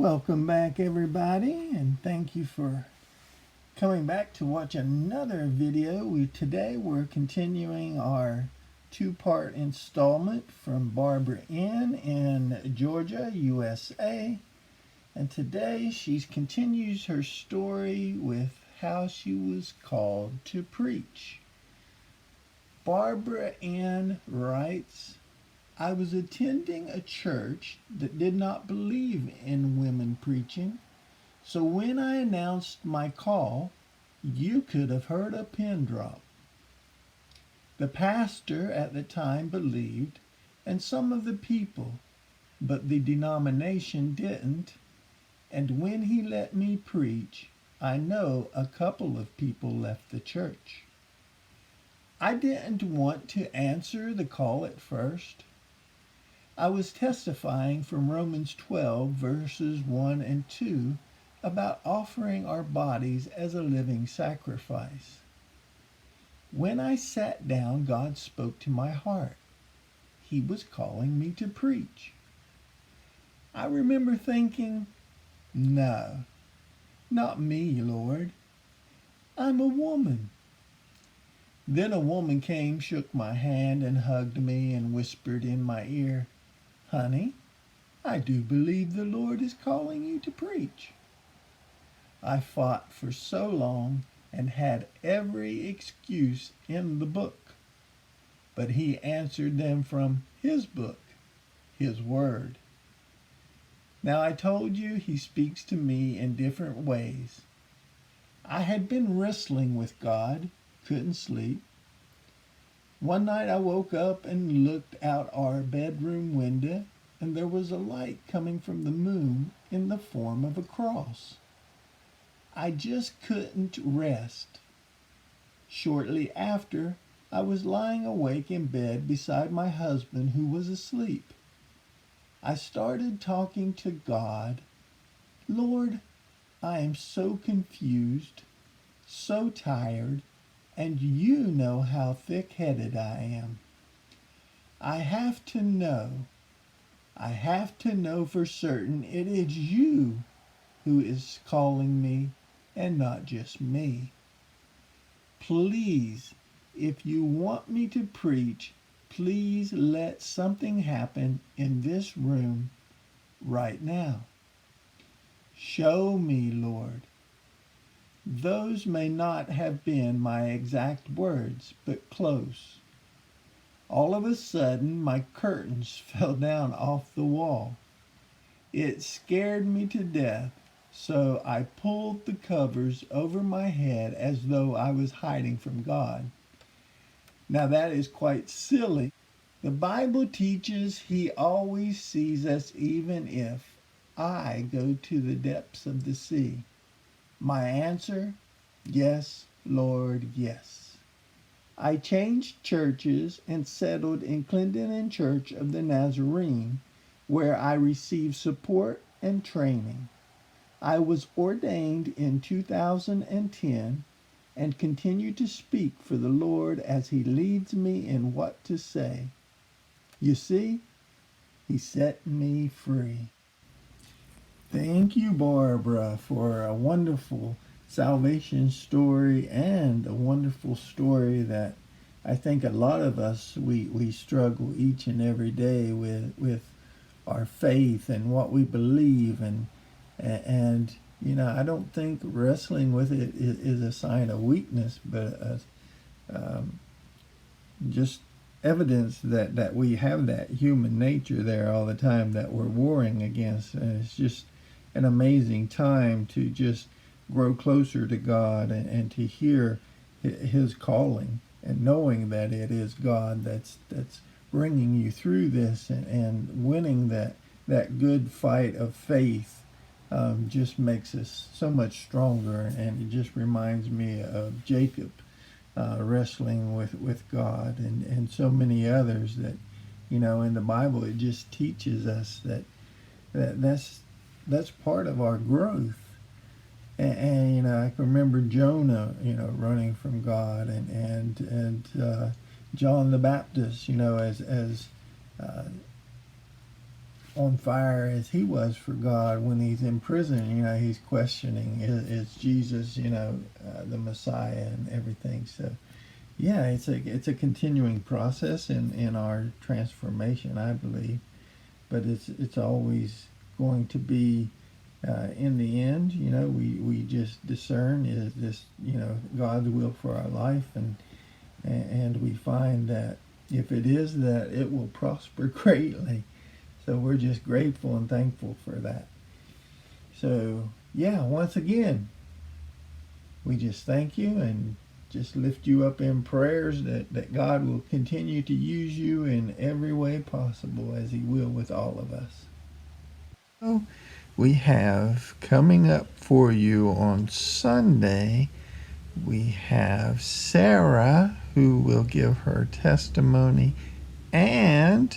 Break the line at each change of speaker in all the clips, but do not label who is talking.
Welcome back, everybody, and thank you for coming back to watch another video. Today we're continuing our two-part installment from Barbara N. in Georgia, USA. And today she continues her story with how she was called to preach. Barbara N. writes, I was attending a church that did not believe in women preaching, so when I announced my call, you could have heard a pin drop. The pastor at the time believed, and some of the people, but the denomination didn't, and when he let me preach, I know a couple of people left the church. I didn't want to answer the call at first. I was testifying from Romans 12, verses 1 and 2, about offering our bodies as a living sacrifice. When I sat down, God spoke to my heart. He was calling me to preach. I remember thinking, no, not me, Lord. I'm a woman. Then a woman came, shook my hand, and hugged me and whispered in my ear, Honey, I do believe the Lord is calling you to preach. I fought for so long and had every excuse in the book, but he answered them from his book, his word. Now I told you he speaks to me in different ways. I had been wrestling with God, couldn't sleep. One night I woke up and looked out our bedroom window, and there was a light coming from the moon in the form of a cross. I just couldn't rest. Shortly after, I was lying awake in bed beside my husband who was asleep. I started talking to God. Lord, I am so confused, so tired, and you know how thick-headed I am. I have to know for certain it is you who is calling me and not just me. Please, if you want me to preach, please let something happen in this room right now. Show me, Lord. Those may not have been my exact words, but close. All of a sudden, my curtains fell down off the wall. It scared me to death, so I pulled the covers over my head as though I was hiding from God. Now that is quite silly. The Bible teaches he always sees us even if I go to the depths of the sea. My answer, yes, Lord, yes. I changed churches and settled in Clendenin Church of the Nazarene, where I received support and training. I was ordained in 2010 and continue to speak for the Lord as he leads me in what to say. You see, he set me free. Thank you, Barbara, for a wonderful salvation story and a wonderful story that I think a lot of us, we struggle each and every day with our faith and what we believe. And you know, I don't think wrestling with it is a sign of weakness, but just evidence that we have that human nature there all the time that we're warring against. And it's just an amazing time to just grow closer to God and to hear his calling and knowing that it is God that's bringing you through this and winning that good fight of faith. Just makes us so much stronger, and it just reminds me of Jacob wrestling with God and so many others that, you know, in the Bible it just teaches us that's part of our growth. And you know, I can remember Jonah, you know, running from God, and John the Baptist, you know, as on fire as he was for God when he's in prison. You know, he's questioning, is Jesus, the Messiah and everything. So, yeah, it's a continuing process in our transformation, I believe. But it's always going to be in the end. We just discern, is this God's will for our life, and we find that if it is, that it will prosper greatly. So we're just grateful and thankful for that. So, yeah, once again, we just thank you and just lift you up in prayers that God will continue to use you in every way possible, as he will with all of us. So we have coming up for you on Sunday, we have Sarah, who will give her testimony and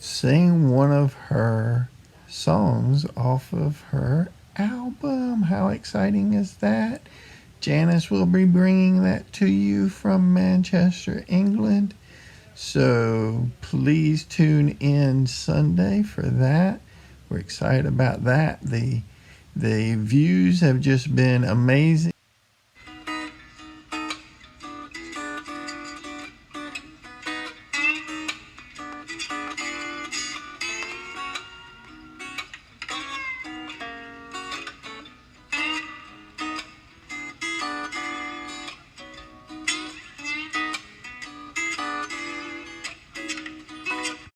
sing one of her songs off of her album. How exciting is that? Janice will be bringing that to you from Manchester, England. So please tune in Sunday for that. We're excited about that. The views have just been amazing.